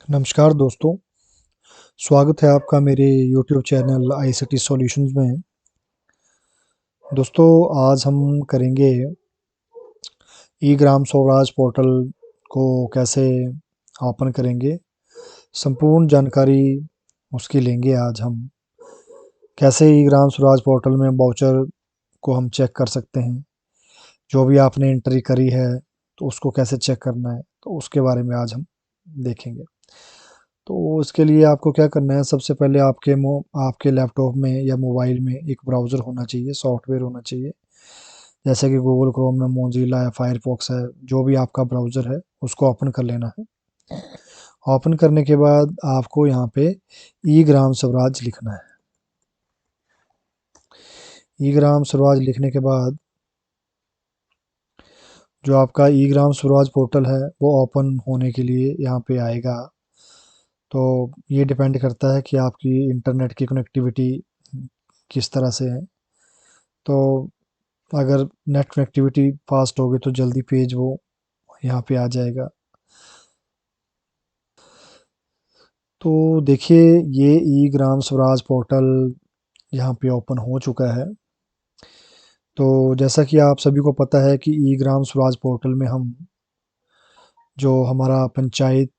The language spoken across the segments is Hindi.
नमस्कार दोस्तों, स्वागत है आपका मेरे यूट्यूब चैनल आईसीटी सॉल्यूशंस में। दोस्तों, आज हम करेंगे ई ग्राम स्वराज पोर्टल को कैसे ओपन करेंगे। संपूर्ण जानकारी उसकी लेंगे आज हम। कैसे ई ग्राम स्वराज पोर्टल में वाउचर को हम चेक कर सकते हैं, जो भी आपने एंट्री करी है तो उसको कैसे चेक करना है, तो उसके बारे में आज हम देखेंगे। तो इसके लिए आपको क्या करना है, सबसे पहले आपके लैपटॉप में या मोबाइल में एक ब्राउज़र होना चाहिए, सॉफ्टवेयर होना चाहिए। जैसे कि गूगल क्रोम में मोज़िला है, फायरफॉक्स है, जो भी आपका ब्राउज़र है उसको ओपन कर लेना है। ओपन करने के बाद आपको यहाँ पे ई ग्राम स्वराज लिखना है। ई ग्राम स्वराज लिखने के बाद जो आपका ई ग्राम स्वराज पोर्टल है वो ओपन होने के लिए यहाँ पे आएगा। तो ये डिपेंड करता है कि आपकी इंटरनेट की कनेक्टिविटी किस तरह से है। तो अगर नेट कनेक्टिविटी फास्ट होगी तो जल्दी पेज वो यहाँ पे आ जाएगा। तो देखिए, ये ई ग्राम स्वराज पोर्टल यहाँ पे ओपन हो चुका है। तो जैसा कि आप सभी को पता है कि ई ग्राम स्वराज पोर्टल में हम जो हमारा पंचायत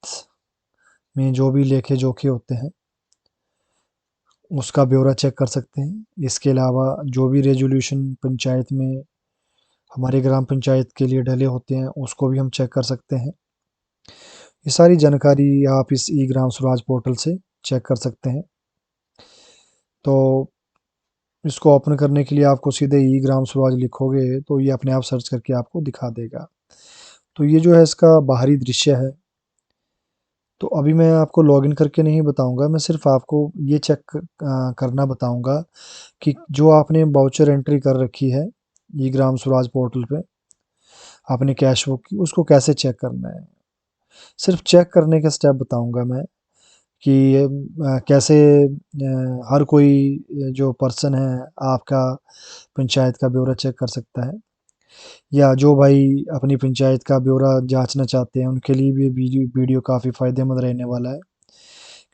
में जो भी लेखे जोखे होते हैं उसका ब्यौरा चेक कर सकते हैं। इसके अलावा जो भी रेजोल्यूशन पंचायत में हमारे ग्राम पंचायत के लिए डले होते हैं उसको भी हम चेक कर सकते हैं। ये सारी जानकारी आप इस ई ग्राम स्वराज पोर्टल से चेक कर सकते हैं। तो इसको ओपन करने के लिए आपको सीधे ई ग्राम स्वराज लिखोगे तो ये अपने आप सर्च करके आपको दिखा देगा। तो ये जो है इसका बाहरी दृश्य है। तो अभी मैं आपको लॉगिन करके नहीं बताऊंगा, मैं सिर्फ आपको ये चेक करना बताऊंगा कि जो आपने वाउचर एंट्री कर रखी है ई ग्राम स्वराज पोर्टल पे आपने कैश बुक की, उसको कैसे चेक करना है। सिर्फ चेक करने के स्टेप बताऊंगा मैं कि कैसे हर कोई जो पर्सन है आपका पंचायत का ब्यौरा चेक कर सकता है, या जो भाई अपनी पंचायत का ब्यौरा जांचना चाहते हैं उनके लिए भी वीडियो वीडियो काफ़ी फ़ायदेमंद रहने वाला है।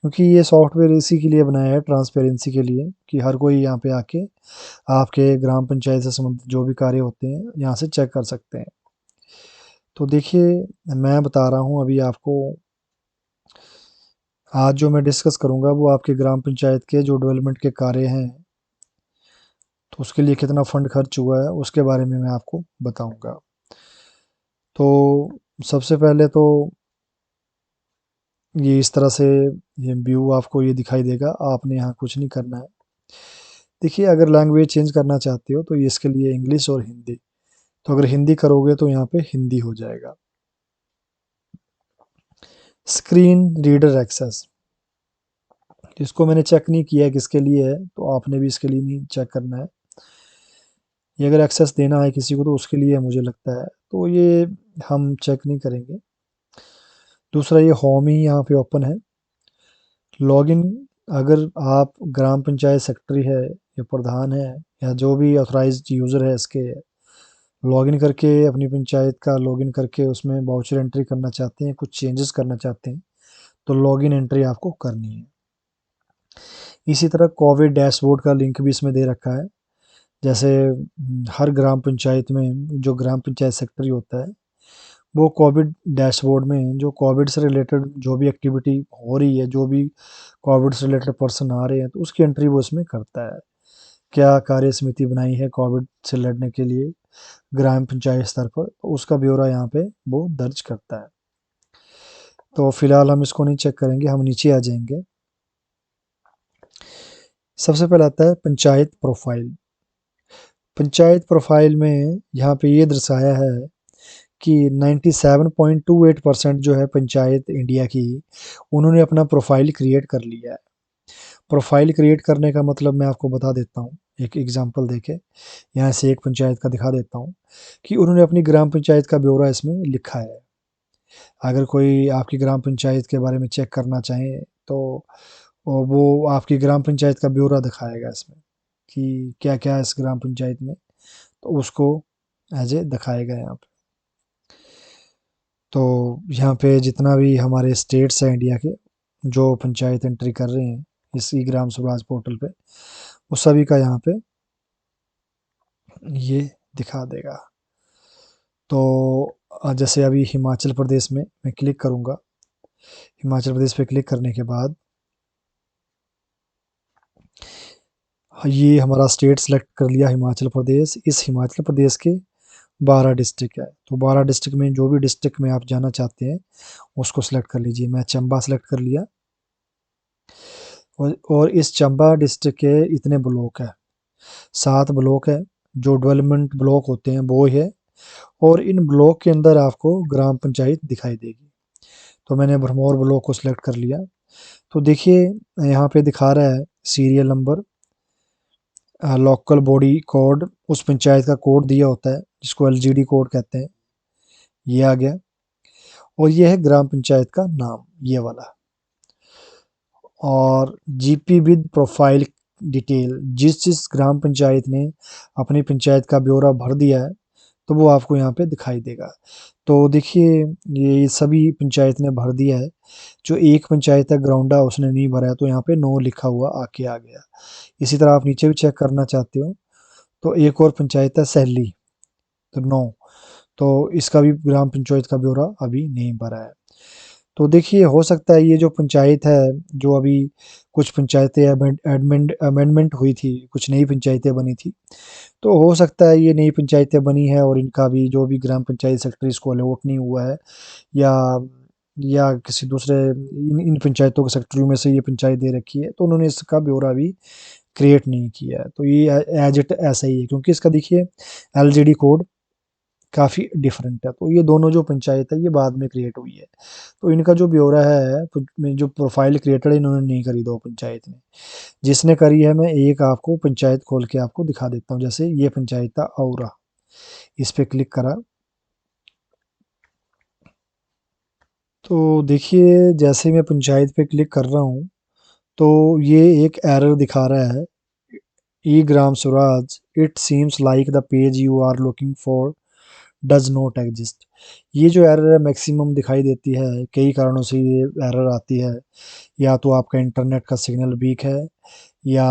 क्योंकि ये सॉफ्टवेयर इसी के लिए बनाया है, ट्रांसपेरेंसी के लिए, कि हर कोई यहाँ पे आके आपके ग्राम पंचायत से संबंधित जो भी कार्य होते हैं यहाँ से चेक कर सकते हैं। तो देखिए, मैं बता रहा हूँ अभी आपको। आज जो मैं डिस्कस करूँगा वो आपके ग्राम पंचायत के जो डेवलपमेंट के कार्य हैं, तो उसके लिए कितना फंड खर्च हुआ है उसके बारे में मैं आपको बताऊँगा। तो सबसे पहले तो ये इस तरह से ये व्यू आपको ये दिखाई देगा। आपने यहाँ कुछ नहीं करना है। देखिए, अगर लैंग्वेज चेंज करना चाहते हो तो ये इसके लिए इंग्लिश और हिंदी। तो अगर हिंदी करोगे तो यहाँ पे हिंदी हो जाएगा। स्क्रीन रीडर एक्सेस, इसको मैंने चेक नहीं किया है किसके लिए है, तो आपने भी इसके लिए नहीं चेक करना है। ये अगर एक्सेस देना है किसी को तो उसके लिए है, मुझे लगता है, तो ये हम चेक नहीं करेंगे। दूसरा, ये होम ही यहाँ पे ओपन है। लॉगिन, अगर आप ग्राम पंचायत सेक्रेटरी है या प्रधान है या जो भी ऑथराइज्ड यूज़र है इसके, लॉगिन करके अपनी पंचायत का लॉगिन करके उसमें वाउचर एंट्री करना चाहते हैं, कुछ चेंजेस करना चाहते हैं, तो लॉगिन एंट्री आपको करनी है। इसी तरह कोविड डैशबोर्ड का लिंक भी इसमें दे रखा है। जैसे हर ग्राम पंचायत में जो ग्राम पंचायत सेक्रेटरी होता है वो कोविड डैशबोर्ड में जो कोविड से रिलेटेड जो भी एक्टिविटी हो रही है, जो भी कोविड से रिलेटेड पर्सन आ रहे हैं, तो उसकी एंट्री वो इसमें करता है। क्या कार्य समिति बनाई है कोविड से लड़ने के लिए ग्राम पंचायत स्तर पर, तो उसका ब्यौरा यहाँ पे वो दर्ज करता है। तो फिलहाल हम इसको नहीं चेक करेंगे, हम नीचे आ जाएंगे। सबसे पहले आता है पंचायत प्रोफाइल। पंचायत प्रोफाइल में यहाँ पे ये दर्शाया है कि 97.28% जो है पंचायत इंडिया की, उन्होंने अपना प्रोफाइल क्रिएट कर लिया है। प्रोफाइल क्रिएट करने का मतलब मैं आपको बता देता हूँ, एक एग्जांपल देके यहाँ से एक पंचायत का दिखा देता हूँ कि उन्होंने अपनी ग्राम पंचायत का ब्यौरा इसमें लिखा है। अगर कोई आपकी ग्राम पंचायत के बारे में चेक करना चाहे तो वो आपकी ग्राम पंचायत का ब्यौरा दिखाएगा इसमें कि क्या क्या है इस ग्राम पंचायत में, तो उसको एज ए दिखाएगा यहाँ पे। तो यहाँ पे जितना भी हमारे स्टेट्स हैं इंडिया के जो पंचायत एंट्री कर रहे हैं इस ई ग्राम स्वराज पोर्टल पे, उस सभी का यहाँ पे ये दिखा देगा। तो जैसे अभी हिमाचल प्रदेश में मैं क्लिक करूँगा, हिमाचल प्रदेश पे क्लिक करने के बाद ये हमारा स्टेट सेलेक्ट कर लिया हिमाचल प्रदेश। इस हिमाचल प्रदेश के 12 डिस्ट्रिक्ट है, तो 12 डिस्ट्रिक्ट में जो भी डिस्ट्रिक्ट में आप जाना चाहते हैं उसको सेलेक्ट कर लीजिए। मैं चंबा सेलेक्ट कर लिया और इस चंबा डिस्ट्रिक्ट के इतने ब्लॉक है, 7 ब्लॉक है। जो डेवलपमेंट ब्लॉक होते हैं वो है, और इन ब्लॉक के अंदर आपको ग्राम पंचायत दिखाई देगी। तो मैंने भरमौर ब्लॉक को सिलेक्ट कर लिया। तो देखिए यहाँ पे दिखा रहा है serial number, local body code, उस पंचायत का कोड दिया होता है जिसको एलजीडी कोड कहते हैं, ये आ गया। और ये है ग्राम पंचायत का नाम, ये वाला। और जीपी विद प्रोफाइल डिटेल, जिस जिस ग्राम पंचायत ने अपनी पंचायत का ब्यौरा भर दिया है तो वो आपको यहाँ पे दिखाई देगा। तो देखिए ये सभी पंचायत ने भर दिया है। जो एक पंचायत है ग्राउंडा, उसने नहीं भरा है, तो यहाँ पे नो लिखा हुआ आके आ गया। इसी तरह आप नीचे भी चेक करना चाहते हो तो एक और पंचायत है सहली, तो नो, तो इसका भी ग्राम पंचायत का ब्यौरा अभी नहीं भरा है। तो देखिए हो सकता है ये जो पंचायत है, जो अभी कुछ पंचायतें अमेंडमेंट हुई थी, कुछ नई पंचायतें बनी थी, तो हो सकता है ये नई पंचायतें बनी है और इनका भी जो भी ग्राम पंचायत सेक्रेटरी इसको अलॉट नहीं हुआ है, या किसी दूसरे इन पंचायतों के सेक्रेटरी में से ये पंचायत दे रखी है, तो उन्होंने इसका ब्यौरा भी क्रिएट नहीं किया है। तो ये एज इट ऐसा ही है, क्योंकि इसका देखिए एलजीडी कोड काफ़ी डिफरेंट है। तो ये दोनों जो पंचायत है ये बाद में क्रिएट हुई है, तो इनका जो ब्यौरा है जो प्रोफाइल क्रिएटेड इन्होंने नहीं करी दो पंचायत ने। जिसने करी है मैं एक आपको पंचायत खोल के आपको दिखा देता हूँ। जैसे ये पंचायत था औरा, इस पे क्लिक करा तो देखिए जैसे मैं पंचायत पे क्लिक कर रहा हूँ तो ये एक एरर दिखा रहा है, e Gram Swaraj it seems like the page you are looking for does not exist. ये जो एरर है मैक्सिमम दिखाई देती है, कई कारणों से ये एरर आती है। या तो आपका इंटरनेट का सिग्नल वीक है, या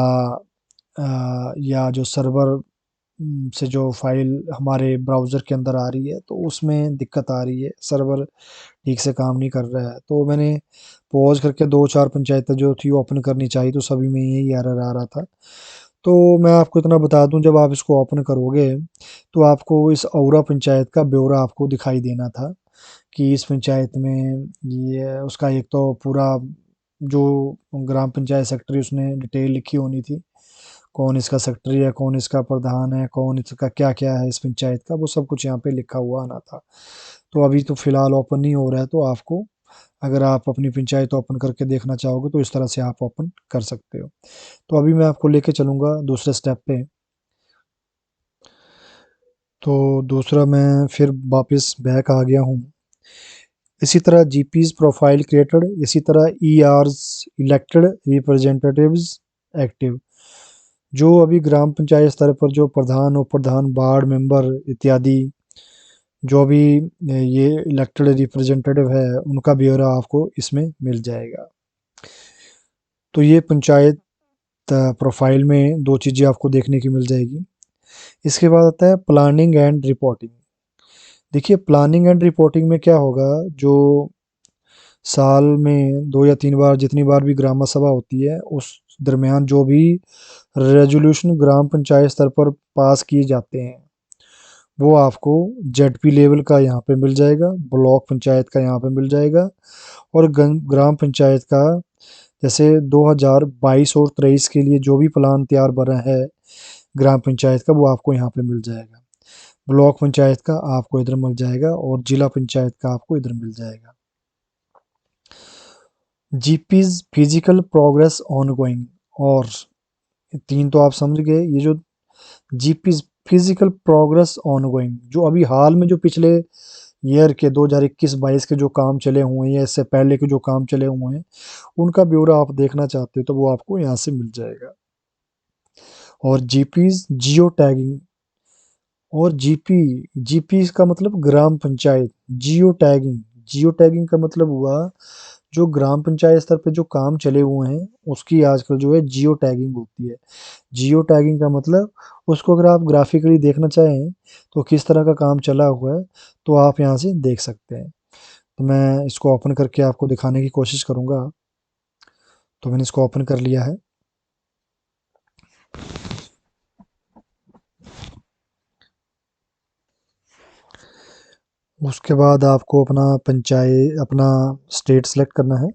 या जो सर्वर से जो फाइल हमारे ब्राउज़र के अंदर आ रही है तो उसमें दिक्कत आ रही है, सर्वर ठीक से काम नहीं कर रहा है। तो मैंने पॉज़ करके 2-4 पंचायतें जो थी वो ओपन करनी चाहिए, तो सभी में यही एरर आ रहा था। तो मैं आपको इतना बता दूँ, जब आप इसको ओपन करोगे तो आपको इस औरा पंचायत का ब्यौरा आपको दिखाई देना था कि इस पंचायत में ये उसका एक तो पूरा जो ग्राम पंचायत सेक्रेटरी उसने डिटेल लिखी होनी थी, कौन इसका सेक्रेटरी है, कौन इसका प्रधान है, कौन इसका क्या-क्या है इस पंचायत का, वो सब कुछ यहाँ पे लिखा हुआ आना था। तो अभी तो फिलहाल ओपन नहीं हो रहा है, तो आपको अगर आप अपनी पंचायत ओपन करके देखना चाहोगे तो इस तरह से आप ओपन कर सकते हो। तो अभी मैं आपको लेके चलूँगा दूसरे स्टेप पे। तो दूसरा मैं फिर वापस बैक आ गया हूँ। इसी तरह जीपीज़ प्रोफाइल क्रिएटेड, इसी तरह ईआर's इलेक्टेड रिप्रेजेंटेटिव्स एक्टिव। जो अभी ग्राम पंचायत स्तर पर जो प्रधान, उप प्रधान, वार्ड मेंबर इत्यादि जो भी ये इलेक्टेड रिप्रेजेंटेटिव है उनका ब्यौरा आपको इसमें मिल जाएगा। तो ये पंचायत प्रोफाइल में 2 चीज़ें आपको देखने की मिल जाएगी। इसके बाद आता है प्लानिंग एंड रिपोर्टिंग। देखिए प्लानिंग एंड रिपोर्टिंग में क्या होगा, जो साल में 2 या 3 बार जितनी बार भी ग्राम सभा होती है उस दरमियान जो भी रेज़ोल्यूशन ग्राम पंचायत स्तर पर पास किए जाते हैं वो आपको जेडपी लेवल का यहाँ पे मिल जाएगा, ब्लॉक पंचायत का यहाँ पे मिल जाएगा, और ग्राम पंचायत का जैसे 2022 और 23 के लिए जो भी प्लान तैयार बना है ग्राम पंचायत का वो आपको यहाँ पे मिल जाएगा। ब्लॉक पंचायत का आपको इधर मिल जाएगा और जिला पंचायत का आपको इधर मिल जाएगा। जीपीज़ फिजिकल प्रोग्रेस ऑनगोइंग, और 3 तो आप समझ गए। ये जो जीपीज़ फिजिकल प्रोग्रेस ऑनगोइंग, जो अभी हाल में जो पिछले ईयर के 2021-22 के जो काम चले हुए हैं या इससे पहले के जो काम चले हुए हैं उनका ब्यौरा आप देखना चाहते हो तो वो आपको यहाँ से मिल जाएगा। और जीपीज़ जियो टैगिंग, और जीपी का मतलब gram panchayat, geo tagging geo tagging का मतलब हुआ जो ग्राम पंचायत स्तर पे जो काम चले हुए हैं उसकी आजकल जो है जियो टैगिंग होती है। जियो टैगिंग का मतलब उसको अगर आप ग्राफिकली देखना चाहें तो किस तरह का काम चला हुआ है तो आप यहाँ से देख सकते हैं। तो मैं इसको ओपन करके आपको दिखाने की कोशिश करूँगा। तो मैंने इसको ओपन कर लिया है। उसके बाद आपको अपना स्टेट सेलेक्ट करना है।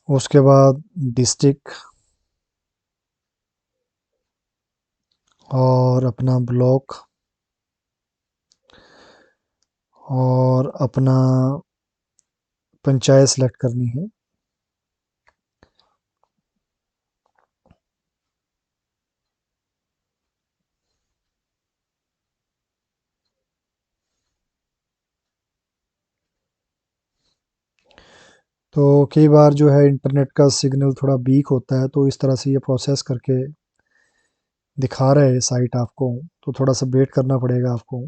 उसके बाद डिस्ट्रिक्ट और अपना ब्लॉक और अपना पंचायत सेलेक्ट करनी है। तो कई बार जो है इंटरनेट का सिग्नल थोड़ा वीक होता है तो इस तरह से ये प्रोसेस करके दिखा रहा है साइट आपको, तो थोड़ा सा वेट करना पड़ेगा आपको।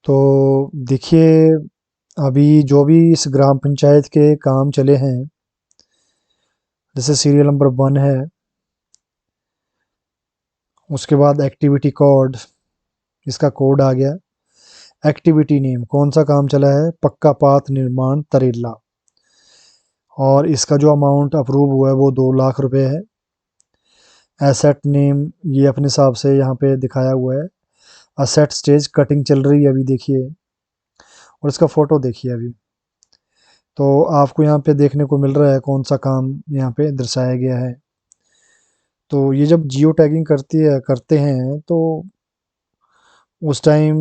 तो देखिए, अभी जो भी इस ग्राम पंचायत के काम चले हैं, जैसे सीरियल नंबर 1 है, उसके बाद एक्टिविटी कोड, इसका कोड आ गया। एक्टिविटी नेम, कौन सा काम चला है, पक्का पात निर्माण तरेला, और इसका जो अमाउंट अप्रूव हुआ है वो 2 लाख रुपए है। एसेट नेम ये अपने हिसाब से यहाँ पे दिखाया हुआ है। असेट स्टेज कटिंग चल रही है अभी देखिए, और इसका फोटो देखिए अभी। तो आपको यहाँ पे देखने को मिल रहा है कौन सा काम यहाँ पे दर्शाया गया है। तो ये जब जियो टैगिंग करते हैं तो उस टाइम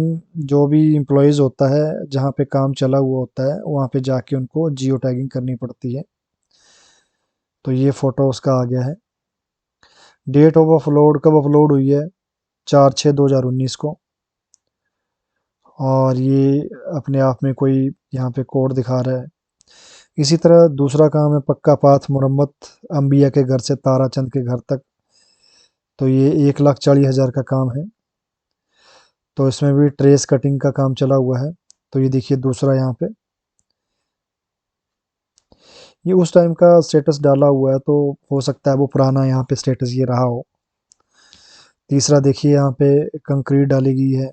जो भी एम्प्लॉयज़ होता है जहाँ पे काम चला हुआ होता है वहाँ पे जाके उनको जियो टैगिंग करनी पड़ती है। तो ये फ़ोटो उसका आ गया है। डेट ऑफ अपलोड कब अपलोड हुई है, 4/6/2019 को। और ये अपने आप में कोई यहाँ पे कोड दिखा रहा है। इसी तरह दूसरा काम है पक्का पाथ मुरम्मत अंबिया के घर से ताराचंद के घर तक। तो ये 1,40,000 का काम है। तो इसमें भी ट्रेस कटिंग का काम चला हुआ है। तो ये देखिए दूसरा यहाँ पे, ये उस टाइम का स्टेटस डाला हुआ है तो हो सकता है वो पुराना यहाँ पे स्टेटस ये रहा हो। तीसरा देखिए यहाँ पे कंक्रीट डाली गई है।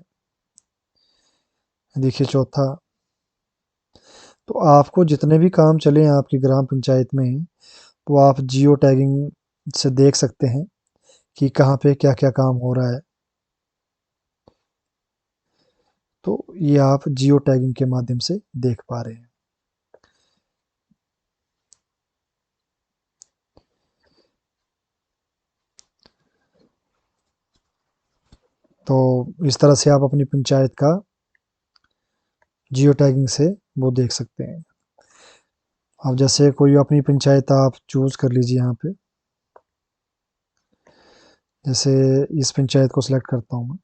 देखिए चौथा। तो आपको जितने भी काम चले हैं आपकी ग्राम पंचायत में, तो आप जियो टैगिंग से देख सकते हैं कि कहाँ पे क्या-क्या काम हो रहा है। तो ये आप जियो टैगिंग के माध्यम से देख पा रहे हैं। तो इस तरह से आप अपनी पंचायत का जियो टैगिंग से वो देख सकते हैं। अब जैसे कोई अपनी पंचायत आप चूज़ कर लीजिए यहाँ पे। जैसे इस पंचायत को सिलेक्ट करता हूँ मैं।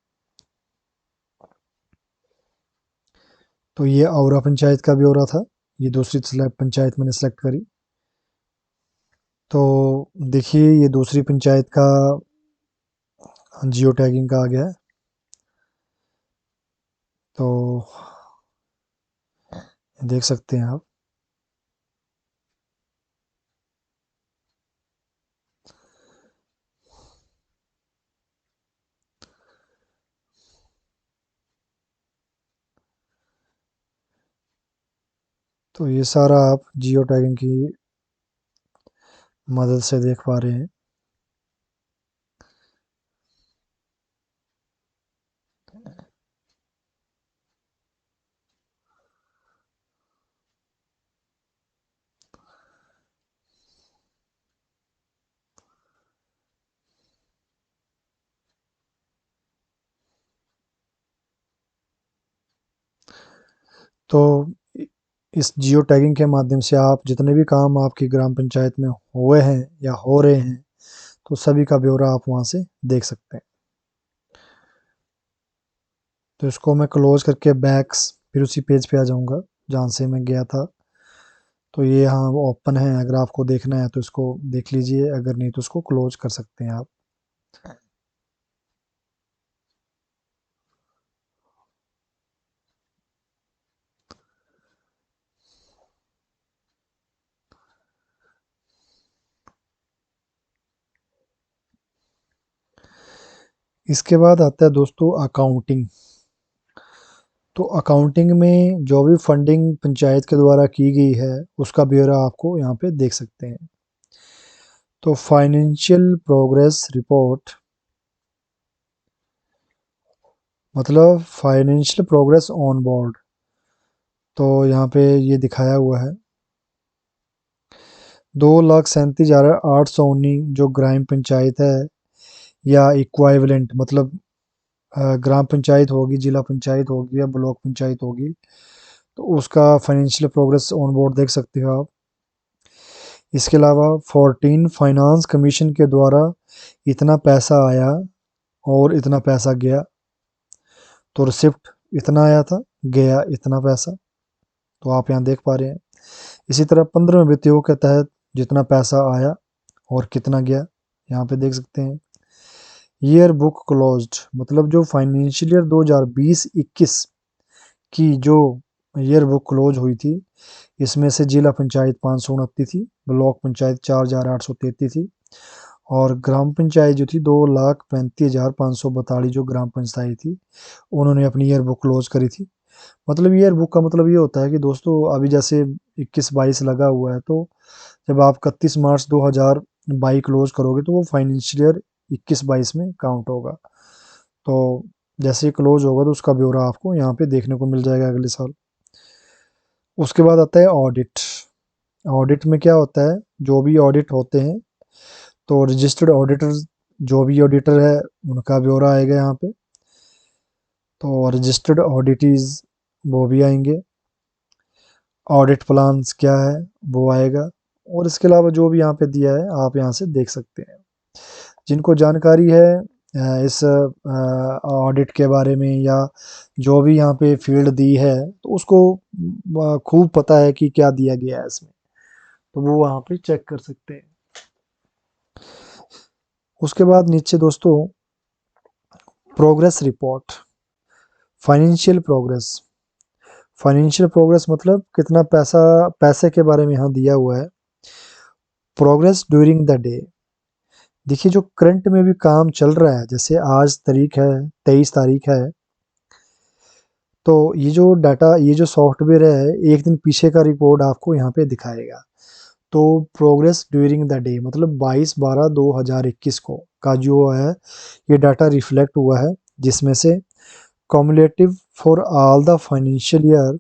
तो ये औरा पंचायत का ब्यौरा था। ये दूसरी पंचायत मैंने सेलेक्ट करी। तो देखिए ये दूसरी पंचायत का जियो टैगिंग का आ गया है। तो देख सकते हैं आप। तो ये सारा आप जियो टैगिंग की मदद से देख पा रहे हैं। तो इस जियो टैगिंग के माध्यम से आप जितने भी काम आपकी ग्राम पंचायत में हुए हैं या हो रहे हैं, तो सभी का ब्यौरा आप वहाँ से देख सकते हैं। तो इसको मैं क्लोज करके बैक्स फिर उसी पेज पे आ जाऊंगा जहाँ से मैं गया था। तो ये यहाँ ओपन है, अगर आपको देखना है तो इसको देख लीजिए, अगर नहीं तो उसको क्लोज कर सकते हैं आप। इसके बाद आता है दोस्तों अकाउंटिंग। तो अकाउंटिंग में जो भी फंडिंग पंचायत के द्वारा की गई है उसका ब्यौरा आपको यहाँ पे देख सकते हैं। तो फाइनेंशियल प्रोग्रेस रिपोर्ट मतलब फाइनेंशियल प्रोग्रेस ऑन बोर्ड। तो यहाँ पे ये दिखाया हुआ है 2,37,819 जो ग्राम पंचायत है या इक्वाइवेलेंट, मतलब ग्राम पंचायत होगी, जिला पंचायत होगी या ब्लॉक पंचायत होगी, तो उसका फाइनेंशियल प्रोग्रेस ऑन बोर्ड देख सकते हो आप। इसके अलावा 14 फाइनेंस कमीशन के द्वारा इतना पैसा आया और इतना पैसा गया, तो रिसिप्ट इतना आया था, गया इतना पैसा, तो आप यहाँ देख पा रहे हैं। इसी तरह 15 वित्तियों के तहत जितना पैसा आया और कितना गया यहाँ पे देख सकते हैं। ईयर बुक क्लोज्ड मतलब जो फाइनेंशियल ईयर 2020-21 की जो ईयर बुक क्लोज हुई थी, इसमें से जिला पंचायत 529 थी, ब्लॉक पंचायत 4,833 थी और ग्राम पंचायत जो थी 2,35,542 जो ग्राम पंचायत थी उन्होंने अपनी ईयर बुक क्लोज करी थी। मतलब ईयर बुक का मतलब ये होता है कि दोस्तों अभी जैसे 21-22 लगा हुआ है, तो जब आप 31 मार्च 2022 क्लोज करोगे तो वो फाइनेंशियल ईयर 21-22 में काउंट होगा। तो जैसे ही क्लोज होगा तो उसका ब्यौरा आपको यहाँ पे देखने को मिल जाएगा अगले साल। उसके बाद आता है ऑडिट। ऑडिट में क्या होता है, जो भी ऑडिट होते हैं तो रजिस्टर्ड ऑडिटर जो भी ऑडिटर है उनका ब्यौरा आएगा यहाँ पे। तो रजिस्टर्ड ऑडिटीज वो भी आएंगे, ऑडिट प्लान्स क्या है वो आएगा, और इसके अलावा जो भी यहाँ पे दिया है आप यहाँ से देख सकते हैं। जिनको जानकारी है इस ऑडिट के बारे में या जो भी यहाँ पे फील्ड दी है तो उसको खूब पता है कि क्या दिया गया है इसमें, तो वो वहाँ पे चेक कर सकते हैं। उसके बाद नीचे दोस्तों progress report, financial progress. Financial progress मतलब कितना पैसा, पैसे के बारे में यहाँ दिया हुआ है। प्रोग्रेस ड्यूरिंग द डे, देखिए जो करंट में भी काम चल रहा है, जैसे आज तारीख है 23 तारीख है, तो ये जो डाटा, ये जो सॉफ्टवेयर है एक दिन पीछे का रिपोर्ट आपको यहाँ पे दिखाएगा। तो प्रोग्रेस ड्यूरिंग द डे मतलब 22/12/2021 को का जो है ये डाटा रिफ्लेक्ट हुआ है, जिसमें से cumulative for all the financial year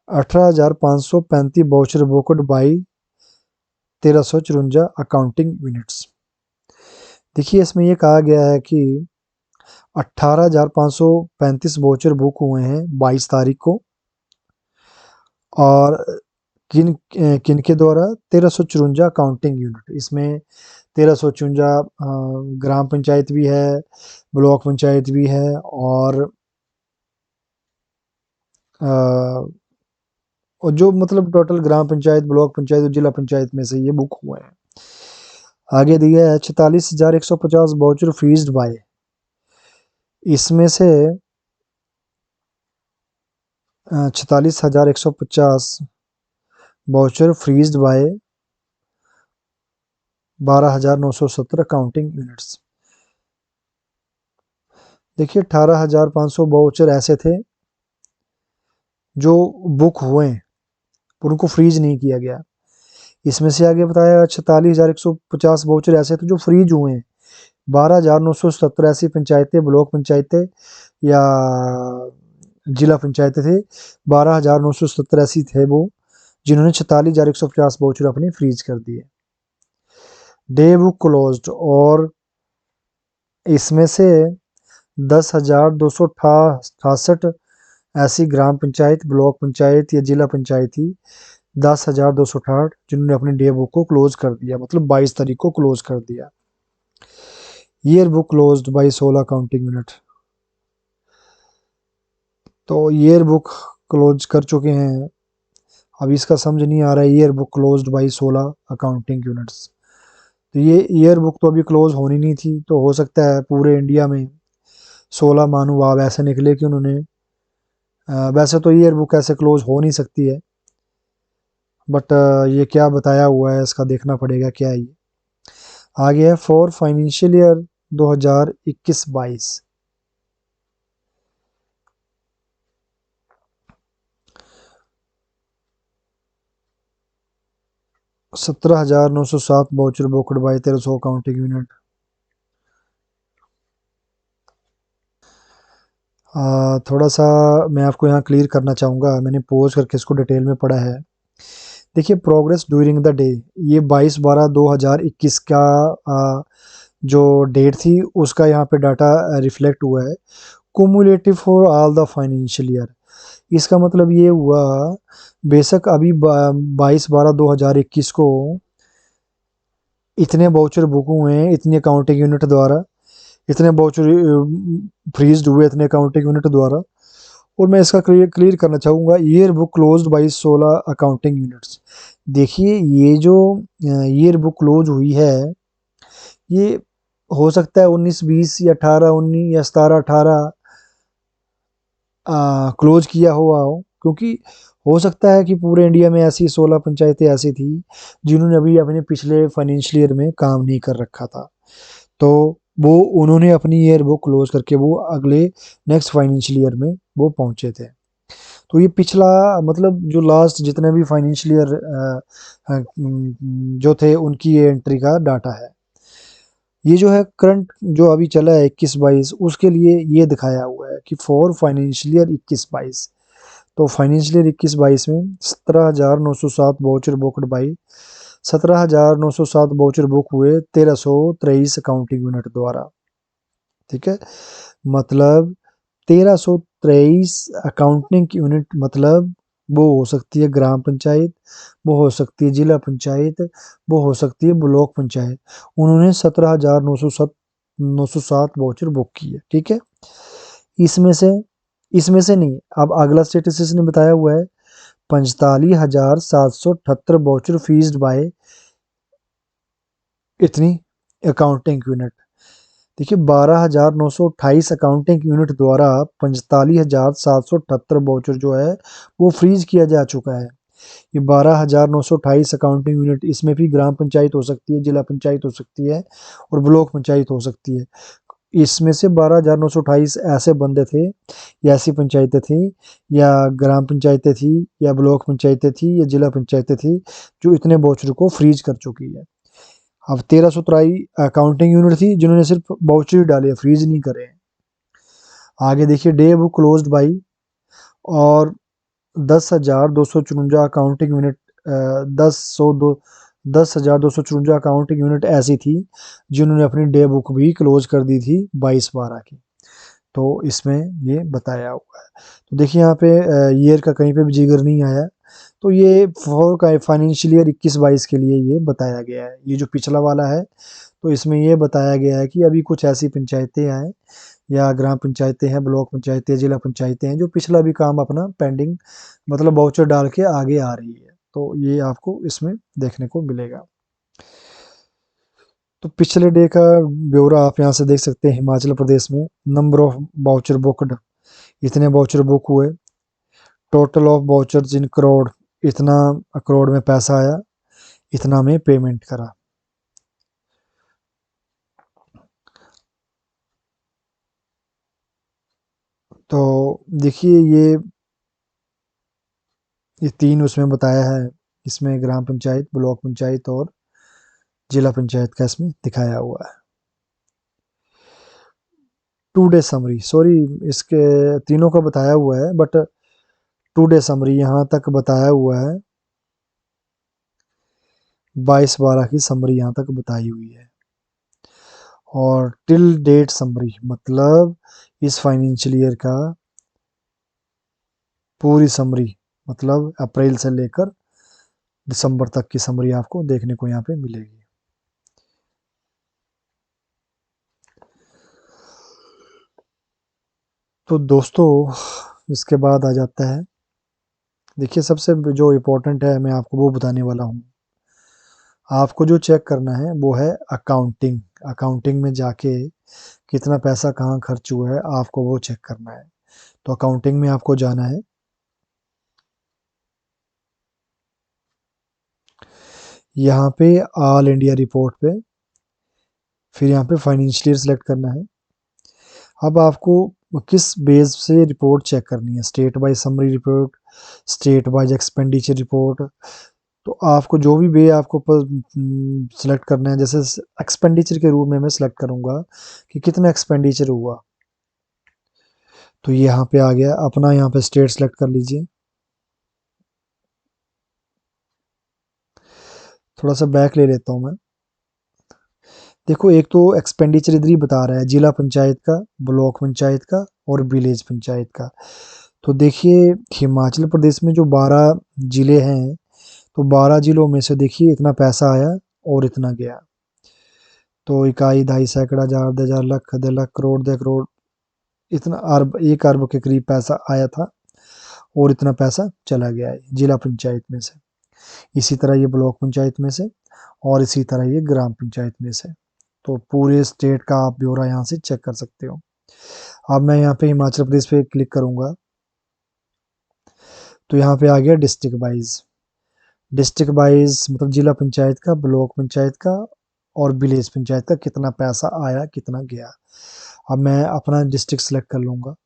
18,535 voucher booked by 1,354 accounting units. देखिए इसमें ये कहा गया है कि 18,535 वाउचर बुक हुए हैं 22 तारीख को, और किन किन के द्वारा 1,354 अकाउंटिंग यूनिट, इसमें 1,354 ग्राम पंचायत भी है, ब्लॉक पंचायत भी है, और जो मतलब टोटल ग्राम पंचायत, ब्लॉक पंचायत और जिला पंचायत में से ये बुक हुए हैं। आगे दिया है 46,150 वाउचर फ्रीज्ड बाय, इसमें से 46,150 voucher freezed by 12,970 accounting units. देखिए 18,500 वाउचर ऐसे थे जो बुक हुए हैं, उनको फ्रीज नहीं किया गया। इसमें से आगे बताया 46,150 वाउचर ऐसे थे जो फ्रीज हुए हैं। 12,970 ऐसी पंचायतें, ब्लॉक पंचायतें या जिला पंचायतें थे, 12,970 ऐसी थे वो जिन्होंने 46,150 वाउचर अपने फ्रीज कर दिए। डे बुक क्लोज्ड, और इसमें से 10,268 ऐसी ग्राम पंचायत, ब्लॉक पंचायत या जिला पंचायत थी, 10,268 जिन्होंने अपनी डे बुक को क्लोज कर दिया, मतलब 22 तारीख को क्लोज कर दिया। Year book closed by 16 accounting unit. तो ईयर बुक क्लोज कर चुके हैं। अब इसका समझ नहीं आ रहा है, year book closed by 16 accounting units. तो ये ईयर बुक तो अभी क्लोज होनी नहीं थी, तो हो सकता है पूरे इंडिया में 16 महानुभाव ऐसे निकले कि उन्होंने वैसे तो ईयर बुक ऐसे क्लोज हो नहीं सकती है, बट ये क्या बताया हुआ है इसका देखना पड़ेगा क्या है ये। आगे है for financial year 2021-22। 17,907 voucher booked by 1300 accounting unit. थोड़ा सा मैं आपको यहाँ क्लियर करना चाहूँगा, मैंने पोज करके इसको डिटेल में पढ़ा है। देखिए प्रोग्रेस ड्यूरिंग द डे, ये 22/12/2021 का जो डेट थी उसका यहाँ पे डाटा रिफ्लेक्ट हुआ है, cumulative for all the financial year. इसका मतलब ये हुआ, बेशक अभी 22/12/2021 को इतने वाउचर बुक हुए हैं इतनी अकाउंटिंग यूनिट द्वारा, इतने वाउचर फ्रीज्ड हुए इतने अकाउंटिंग यूनिट द्वारा। और मैं इसका क्लियर करना चाहूँगा, year book closed by 16 accounting units. देखिए ये जो ईयर बुक क्लोज हुई है, ये हो सकता है 19-20 या 18-19 या 17-18 क्लोज किया हुआ हो, क्योंकि हो सकता है कि पूरे इंडिया में ऐसी 16 पंचायतें ऐसी थी जिन्होंने अभी अपने पिछले फाइनेंशियल ईयर में काम नहीं कर रखा था, तो वो उन्होंने अपनी ईयर बुक क्लोज करके वो अगले नेक्स्ट फाइनेंशियल ईयर में वो पहुंचे थे। तो ये पिछला मतलब जो लास्ट जितने भी फाइनेंशियल ईयर जो थे उनकी ये एंट्री का डाटा है। ये जो है करंट जो अभी चला है 21-22, उसके लिए ये दिखाया हुआ है कि फॉर फाइनेंशियल ईयर 21-22, तो फाइनेंशियल ईयर 21-22 में 17,907 voucher booked by 17,907 voucher book हुए 1323 अकाउंटिंग यूनिट द्वारा। ठीक है, मतलब 1323 अकाउंटिंग यूनिट, मतलब वो हो सकती है ग्राम पंचायत, वो हो सकती है जिला पंचायत, वो हो सकती है ब्लॉक पंचायत। उन्होंने 17,907 वाउचर बुक किए। ठीक है, इसमें से इसमें से नहीं, अब अगला स्टेटस इसने बताया हुआ है 45,778 वाउचर फीस्ड बाय इतनी अकाउंटिंग यूनिट। देखिए 12,928 अकाउंटिंग यूनिट द्वारा 45,778 वाउचर जो है वो फ्रीज किया जा चुका है। ये 12,928 अकाउंटिंग यूनिट, इसमें भी ग्राम पंचायत हो सकती है, जिला पंचायत हो सकती है और ब्लॉक पंचायत हो सकती है। इसमें से 12,928 ऐसे बंदे थे या ऐसी पंचायतें थी या ग्राम पंचायतें थी या ब्लॉक पंचायतें थी या जिला पंचायतें थी जो इतने वाउचर को फ्रीज कर चुकी है। अब 1323 अकाउंटिंग यूनिट थी जिन्होंने सिर्फ वाउचर ही डाले, फ्रीज नहीं करे हैं। आगे देखिए डे बुक क्लोज्ड बाई, और 10,254 अकाउंटिंग यूनिट, 10,254 अकाउंटिंग यूनिट ऐसी थी जिन्होंने अपनी डे बुक भी क्लोज कर दी थी 22/12 की। तो इसमें ये बताया हुआ है। तो देखिए यहाँ पे ईयर का कहीं पे भी जिक्र नहीं आया, तो ये फॉर का फाइनेंशियल ईयर 21-22 के लिए ये बताया गया है। ये जो पिछला वाला है तो इसमें ये बताया गया है कि अभी कुछ ऐसी पंचायतें हैं या ग्राम पंचायतें हैं, ब्लॉक पंचायतें, जिला पंचायतें हैं जो पिछला भी काम अपना पेंडिंग मतलब वाउचर डाल के आगे आ रही है, तो ये आपको इसमें देखने को मिलेगा। तो पिछले डे का ब्यौरा आप यहाँ से देख सकते हैं। हिमाचल प्रदेश में नंबर ऑफ वाउचर बुकड, इतने वाउचर बुक हुए, टोटल ऑफ वाउचर्स इन करोड़, इतना करोड़ में पैसा आया, इतना में पेमेंट करा। तो देखिए ये तीन उसमें बताया है, इसमें ग्राम पंचायत, ब्लॉक पंचायत और जिला पंचायत का इसमें दिखाया हुआ है। टू डे समरी, सॉरी इसके तीनों का बताया हुआ है बट टू डे समरी यहाँ तक बताया हुआ है, 22/12 की समरी यहाँ तक बताई हुई है। और टिल डेट समरी मतलब इस फाइनेंशियल ईयर का पूरी समरी, मतलब अप्रैल से लेकर दिसंबर तक की समरी आपको देखने को यहाँ पे मिलेगी। तो दोस्तों इसके बाद आ जाता है, देखिए सबसे जो इम्पोर्टेंट है मैं आपको वो बताने वाला हूँ। आपको जो चेक करना है वो है अकाउंटिंग। अकाउंटिंग में जाके कितना पैसा कहाँ खर्च हुआ है आपको वो चेक करना है। तो अकाउंटिंग में आपको जाना है, यहाँ पे ऑल इंडिया रिपोर्ट पे, फिर यहाँ पे फाइनेंशियल सिलेक्ट करना है। अब आपको किस बेस से रिपोर्ट चेक करनी है, state wise summary report, state wise expenditure report. तो आपको जो भी वे आपको सिलेक्ट करना है, जैसे एक्सपेंडिचर के रूप में मैं सिलेक्ट करूंगा कि कितना एक्सपेंडिचर हुआ। तो ये यहाँ पे आ गया, अपना यहाँ पे स्टेट सेलेक्ट कर लीजिए। थोड़ा सा बैक ले लेता हूँ मैं। देखो एक तो एक्सपेंडिचर इधर ही बता रहा है, जिला पंचायत का, ब्लॉक पंचायत का और विलेज पंचायत का। तो देखिए हिमाचल प्रदेश में जो 12 जिले हैं, तो 12 जिलों में से देखिए इतना पैसा आया और इतना गया। तो इकाई, दहाई, सैकड़ा, हजार, 10,000, लाख, 10,00,000, करोड़, 10 करोड़, इतना अरब, 1 अरब के करीब पैसा आया था और इतना पैसा चला गया है जिला पंचायत में से। इसी तरह ये ब्लॉक पंचायत में से और इसी तरह ये ग्राम पंचायत में से। तो पूरे स्टेट का आप ब्यौरा यहाँ से चेक कर सकते हो। अब मैं यहाँ पे हिमाचल प्रदेश पे क्लिक करूंगा, तो यहाँ पे आ गया डिस्ट्रिक्ट वाइज। डिस्ट्रिक्ट वाइज मतलब जिला पंचायत का, ब्लॉक पंचायत का और विलेज पंचायत का कितना पैसा आया कितना गया। अब मैं अपना डिस्ट्रिक्ट सेलेक्ट कर लूंगा।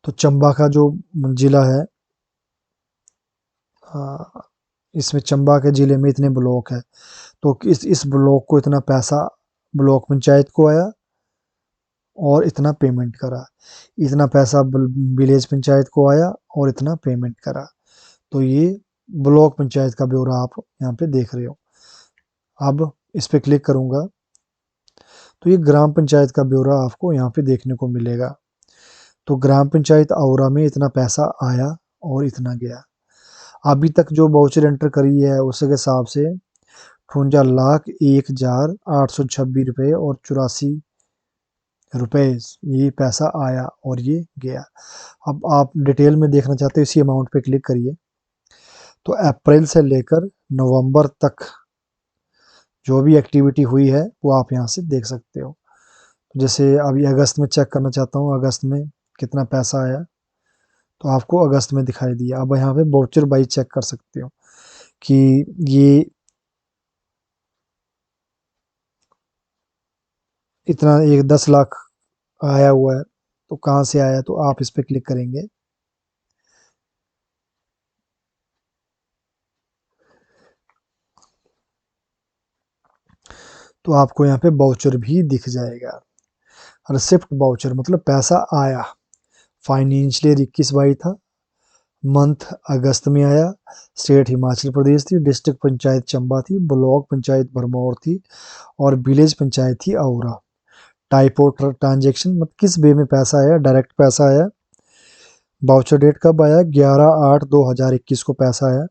तो चंबा का जो जिला है, इसमें चंबा के जिले में इतने ब्लॉक है, तो इस ब्लॉक को इतना पैसा ब्लॉक पंचायत को आया और इतना पेमेंट करा। इतना पैसा विलेज पंचायत को आया और इतना पेमेंट करा। तो ये ब्लॉक पंचायत का ब्यौरा आप यहाँ पे देख रहे हो। अब इस पे क्लिक करूंगा तो ये ग्राम पंचायत का ब्यौरा आपको यहाँ पे देखने को मिलेगा। तो ग्राम पंचायत औरा में इतना पैसा आया और इतना गया। अभी तक जो बाउचर एंटर करी है उसके हिसाब से 58,01,826 रुपये और 84 रुपये ये पैसा आया और ये गया। अब आप डिटेल में देखना चाहते हो इसी अमाउंट पे क्लिक करिए। तो अप्रैल से लेकर नवंबर तक जो भी एक्टिविटी हुई है वो आप यहाँ से देख सकते हो। जैसे अभी अगस्त में चेक करना चाहता हूँ, अगस्त में कितना पैसा आया, तो आपको अगस्त में दिखाई दिया। अब यहाँ पे वाउचर बाई चेक कर सकते हो कि ये इतना एक 10 लाख आया हुआ है, तो कहाँ से आया, तो आप इस पे क्लिक करेंगे। तो आपको यहाँ पे वाउचर भी दिख जाएगा। रिसिप्ट वाउचर मतलब पैसा आया। फाइनेंशियल ईयर 21-22 था, मंथ अगस्त में आया, स्टेट हिमाचल प्रदेश थी, डिस्ट्रिक्ट पंचायत चंबा थी, ब्लॉक पंचायत भरमौर थी और विलेज पंचायत थी औरा। टाइप ऑफ ट्रांजेक्शन मतलब किस वे में पैसा आया, डायरेक्ट पैसा आया। वाउचर डेट कब आया, 11/8/2021 को पैसा आया।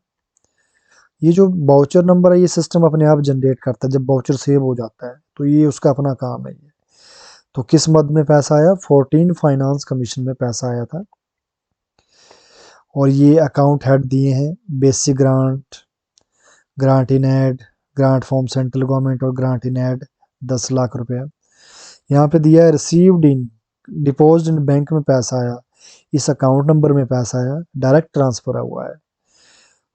ये जो वाउचर नंबर है ये सिस्टम अपने आप जनरेट करता है जब वाउचर सेव हो जाता है, तो ये उसका अपना काम है ये। तो किस मद में पैसा आया, 14 फाइनेंस कमीशन में पैसा आया था। और ये अकाउंट हेड दिए हैं, basic grant, grant in aid, grant from central government और ग्रांट इन एड 10 लाख रुपया। यहाँ पे दिया है received in, deposit in bank में पैसा आया, इस अकाउंट नंबर में पैसा आया, डायरेक्ट ट्रांसफर हुआ है।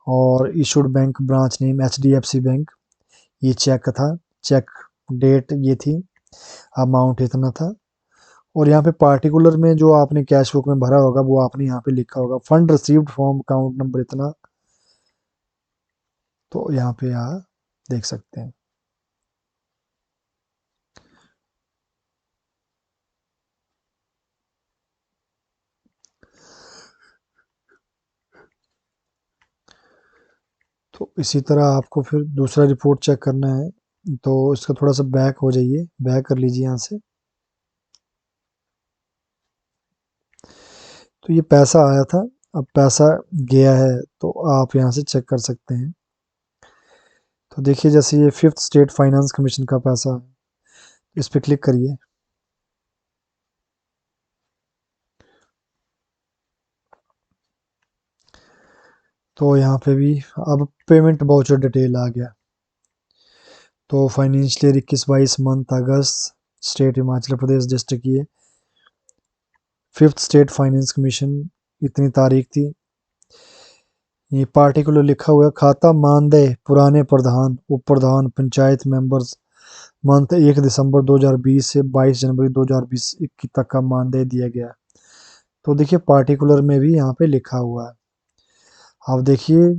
और issued bank branch name HDFC bank, ये चेक था, चेक डेट ये थी, अमाउंट इतना था। और यहाँ पे पार्टिकुलर में जो आपने कैश बुक में भरा होगा वो आपने यहाँ पे लिखा होगा, fund received from account number इतना। तो यहाँ पे आप देख सकते हैं। तो इसी तरह आपको फिर दूसरा रिपोर्ट चेक करना है, तो इसका थोड़ा सा बैक हो जाइए, बैक कर लीजिए यहाँ से। तो ये पैसा आया था, अब पैसा गया है, तो आप यहाँ से चेक कर सकते हैं। तो देखिए जैसे ये 5th स्टेट फाइनेंस कमीशन का पैसा है, इस पे क्लिक करिए। तो यहाँ पे भी अब पेमेंट वाउचर डिटेल आ गया। तो फाइनेंशियल ईयर 21-22 मंथ अगस्त, स्टेट हिमाचल प्रदेश, डिस्ट्रिक्ट ये 5th स्टेट फाइनेंस कमीशन, इतनी तारीख थी। ये पार्टिकुलर लिखा हुआ है, खाता मानदेय पुराने प्रधान, उप प्रधान, पंचायत मेंबर्स मंथ 1 दिसंबर 2020 से 22 जनवरी 2020 21 तक का मानदेय दिया गया। तो देखिए पार्टिकुलर में भी यहाँ पे लिखा हुआ है। अब देखिए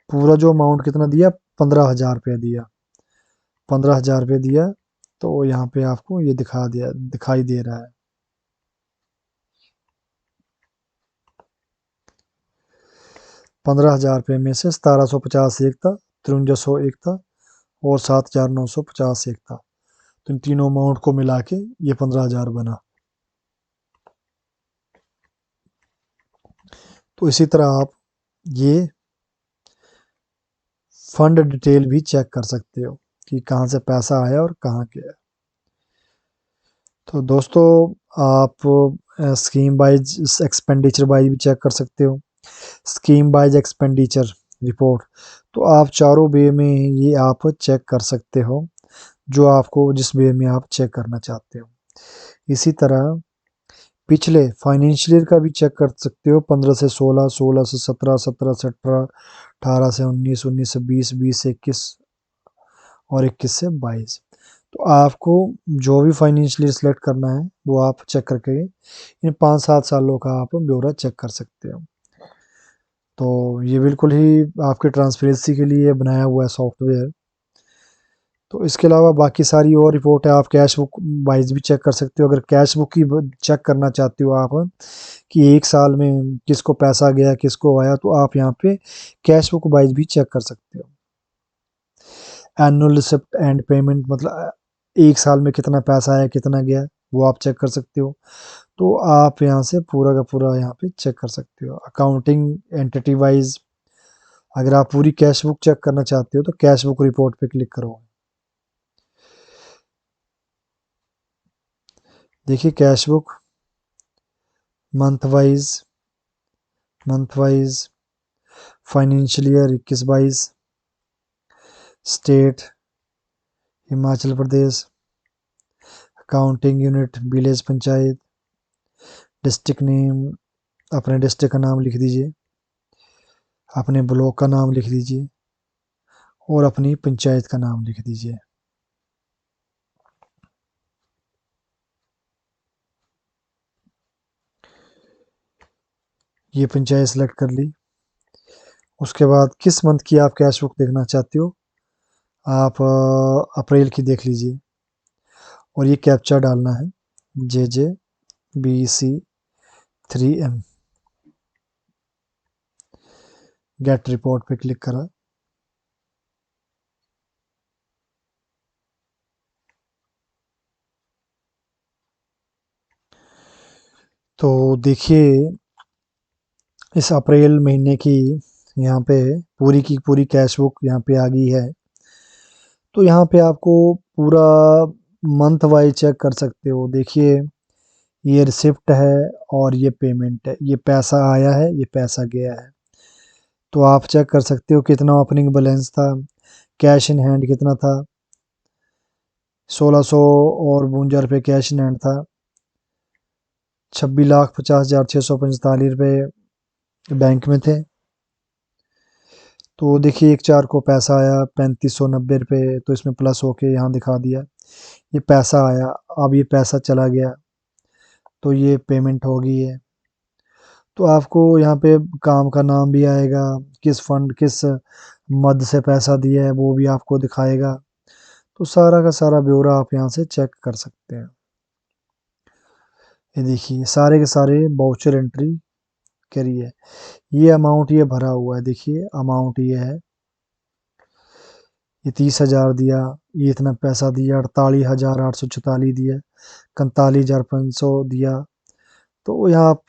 पूरा जो अमाउंट कितना दिया, 15,000 रुपया दिया, 15,000 रुपये दिया। तो यहाँ पे आपको ये दिखाई दे रहा है। 15,000 रुपये में से 1750 एक था, 5300 एक था और 7,950 एक था। तो इन तीनों अमाउंट को मिला के ये 15,000 बना। तो इसी तरह आप ये फंड डिटेल भी चेक कर सकते हो कि कहाँ से पैसा आया और कहाँ गया। तो दोस्तों आप स्कीम वाइज एक्सपेंडिचर वाइज भी चेक कर सकते हो। स्कीम वाइज एक्सपेंडिचर रिपोर्ट, तो आप चारों वे में ये आप चेक कर सकते हो, जो आपको जिस वे में आप चेक करना चाहते हो। इसी तरह पिछले फाइनेंशियल ईयर का भी चेक कर सकते हो, 15 से 16, 16 से 17, 17 से 18, 18 से 19, 19 से 20, 20 से 21 और 21 से 22। तो आपको जो भी फाइनेंशियल ईयर सेलेक्ट करना है वो आप चेक करके इन 5-7 सालों का आप ब्यौरा चेक कर सकते हो। तो ये बिल्कुल ही आपके ट्रांसपेरेंसी के लिए बनाया हुआ है सॉफ्टवेयर। तो इसके अलावा बाकी सारी और रिपोर्ट है, आप कैश बुक वाइज भी चेक कर सकते हो। अगर कैश बुक की चेक करना चाहते हो आप कि एक साल में किसको पैसा गया किसको आया, तो आप यहाँ पे कैश बुक वाइज भी चेक कर सकते हो। एनुअल रिसिप्ट एंड पेमेंट, मतलब एक साल में कितना पैसा आया कितना गया वो आप चेक कर सकते हो। तो आप यहाँ से पूरा का पूरा यहाँ पे चेक कर सकते हो। अकाउंटिंग एंटिटी वाइज अगर आप पूरी कैश बुक चेक करना चाहते हो तो कैश बुक रिपोर्ट पे क्लिक करो। देखिए cash book month wise financial year 21-22, state Himachal Pradesh, accounting unit village panchayat, district name, अपने डिस्ट्रिक्ट का नाम लिख दीजिए, अपने ब्लॉक का नाम लिख दीजिए और अपनी पंचायत का नाम लिख दीजिए। ये पंचायत सेलेक्ट कर ली। उसके बाद किस मंथ की आप कैश बुक देखना चाहते हो, आप अप्रैल की देख लीजिए और ये कैप्चा डालना है, JJBC3M। गेट रिपोर्ट पे क्लिक करा। तो देखिए इस अप्रैल महीने की यहाँ पे पूरी की पूरी कैश बुक यहाँ पे आ गई है। तो यहाँ पे आपको पूरा मंथ वाइज चेक कर सकते हो। देखिए ये रिसिप्ट है और ये पेमेंट है, ये पैसा आया है ये पैसा गया है। तो आप चेक कर सकते हो कितना ओपनिंग बैलेंस था, कैश इन हैंड कितना था, 1652 रुपये कैश इन हैंड था, 26,50,645 रुपये बैंक में थे। तो देखिए 1/4 को पैसा आया 3590 रुपये, तो इसमें प्लस होके यहाँ दिखा दिया ये पैसा आया। अब ये पैसा चला गया तो ये पेमेंट हो गई है। तो आपको यहाँ पे काम का नाम भी आएगा, किस फंड किस मद से पैसा दिया है वो भी आपको दिखाएगा। तो सारा का सारा ब्यौरा आप यहाँ से चेक कर सकते हैं। ये देखिए सारे के सारे वाउचर एंट्री करी है। ये अमाउंट ये भरा हुआ है, देखिए अमाउंट ये है, ये 30,000 दिया, ये इतना पैसा दिया, 48,844 दिया, 41,500 दिया। तो यहाँ आप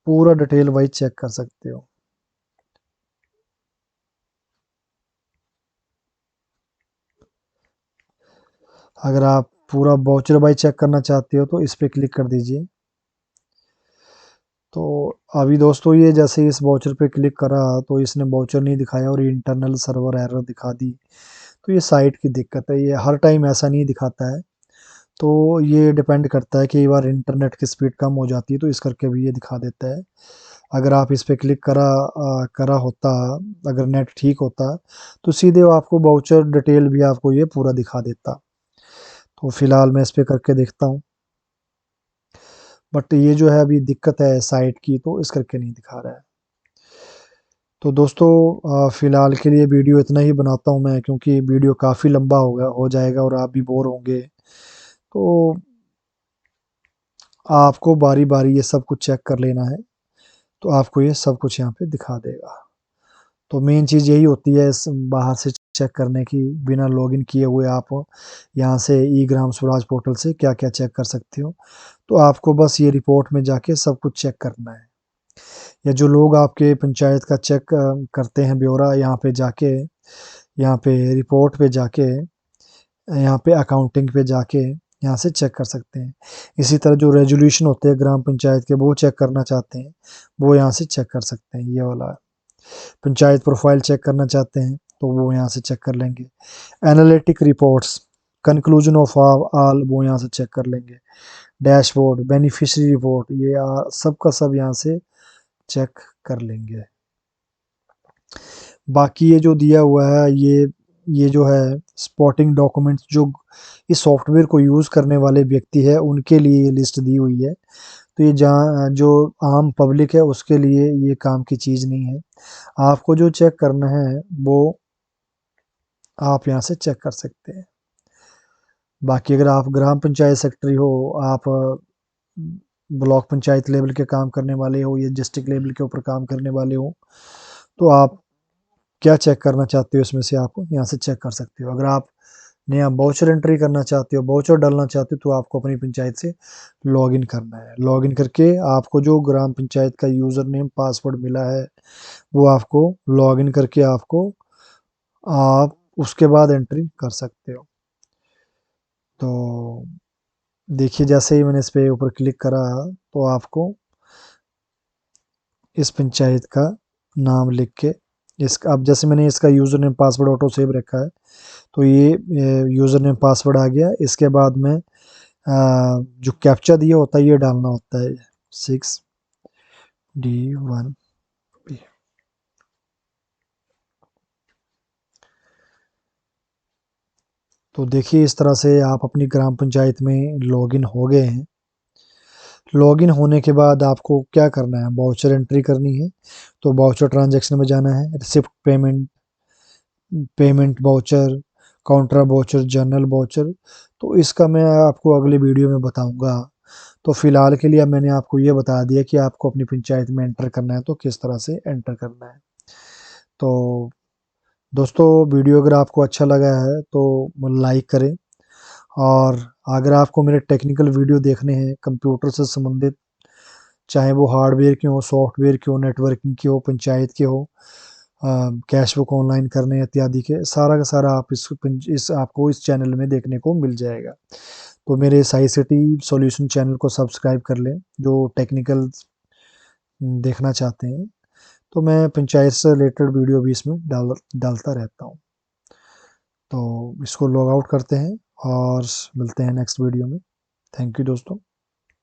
पूरा डिटेल वाइज चेक कर सकते हो। अगर आप पूरा वाउचर वाइज चेक करना चाहते हो तो इस पे क्लिक कर दीजिए। तो अभी दोस्तों ये जैसे इस वाउचर पे क्लिक करा तो इसने वाउचर नहीं दिखाया और इंटरनल सर्वर एरर दिखा दी। तो ये साइट की दिक्कत है, ये हर टाइम ऐसा नहीं दिखाता है। तो ये डिपेंड करता है कि कई बार इंटरनेट की स्पीड कम हो जाती है तो इस करके भी ये दिखा देता है। अगर आप इस पे क्लिक करा होता, अगर नेट ठीक होता तो सीधे वो आपको वाउचर डिटेल भी आपको ये पूरा दिखा देता। तो फिलहाल मैं इस पे करके देखता हूँ, बट ये जो है अभी दिक्कत है साइट की, तो इस करके नहीं दिखा रहा है। तो दोस्तों फिलहाल के लिए वीडियो इतना ही बनाता हूँ मैं, क्योंकि वीडियो काफ़ी लंबा हो जाएगा और आप भी बोर होंगे। तो आपको बारी बारी ये सब कुछ चेक कर लेना है, तो आपको ये सब कुछ यहाँ पे दिखा देगा। तो मेन चीज़ यही होती है इस बाहर से चेक करने की, बिना लॉगिन किए हुए आप यहाँ से ई ग्राम स्वराज पोर्टल से क्या क्या चेक कर सकते हो। तो आपको बस ये रिपोर्ट में जाके सब कुछ चेक करना है, या जो लोग आपके पंचायत का चेक करते हैं ब्यौरा, यहाँ पे जाके, यहाँ पे रिपोर्ट पे जाके, यहाँ पे अकाउंटिंग पे जाके यहाँ से चेक कर सकते हैं। इसी तरह जो रेजोल्यूशन होते हैं ग्राम पंचायत के, वो चेक करना चाहते हैं, वो यहाँ से चेक कर सकते हैं। ये वाला पंचायत प्रोफाइल चेक करना चाहते हैं तो वो यहाँ से चेक कर लेंगे। Analytic reports, conclusion of all, वो यहाँ से चेक कर लेंगे। डैशबोर्ड, बेनिफिशियरी रिपोर्ट, ये सब का सब यहाँ से चेक कर लेंगे। बाकी ये जो दिया हुआ है, ये जो है स्पॉटिंग डॉक्यूमेंट्स, जो इस सॉफ्टवेयर को यूज़ करने वाले व्यक्ति है उनके लिए ये लिस्ट दी हुई है। तो ये जहाँ जो आम पब्लिक है उसके लिए ये काम की चीज़ नहीं है। आपको जो चेक करना है वो आप यहाँ से चेक कर सकते हैं। बाकी अगर आप ग्राम पंचायत सेक्रेटरी हो, आप ब्लॉक पंचायत लेवल के काम करने वाले हो या डिस्ट्रिक्ट लेवल के ऊपर काम करने वाले हो, तो आप क्या चेक करना चाहते हो इसमें से आप यहाँ से चेक कर सकते हो। अगर आप नया वाउचर एंट्री करना चाहते हो, वाउचर डालना चाहते हो, तो आपको अपनी पंचायत से लॉगिन करना है। लॉगिन करके आपको जो ग्राम पंचायत का यूज़र नेम पासवर्ड मिला है वो आपको लॉगिन करके आपको आप उसके बाद एंट्री कर सकते हो। तो देखिए जैसे ही मैंने इस पे ऊपर क्लिक करा तो आपको इस पंचायत का नाम लिख के, इसका अब जैसे मैंने इसका user name password auto save रखा है, तो ये यूज़र नेम पासवर्ड आ गया। इसके बाद में जो कैप्चा दिया होता है ये डालना होता है, 6D1P। तो देखिए इस तरह से आप अपनी ग्राम पंचायत में लॉगिन हो गए हैं। लॉगिन होने के बाद आपको क्या करना है, वाउचर एंट्री करनी है। तो वाउचर ट्रांजैक्शन में जाना है, receipt payment, payment voucher, counter voucher, journal voucher. तो इसका मैं आपको अगले वीडियो में बताऊंगा। तो फिलहाल के लिए मैंने आपको ये बता दिया कि आपको अपनी पंचायत में एंटर करना है तो किस तरह से एंटर करना है। तो दोस्तों वीडियो अगर आपको अच्छा लगा है तो लाइक करें, और अगर आपको मेरे टेक्निकल वीडियो देखने हैं कंप्यूटर से संबंधित, चाहे वो हार्डवेयर के हो, सॉफ्टवेयर के हो, नेटवर्किंग के हो, पंचायत के हो, कैश बुक ऑनलाइन करने इत्यादि के, सारा का सारा आप इस आपको इस चैनल में देखने को मिल जाएगा। तो मेरे साई सिटी सॉल्यूशन चैनल को सब्सक्राइब कर लें जो टेक्निकल देखना चाहते हैं। तो मैं पंचायत से रिलेटेड वीडियो भी इसमें डालता रहता हूँ। तो इसको लॉग आउट करते हैं और मिलते हैं नेक्स्ट वीडियो में। थैंक यू दोस्तों।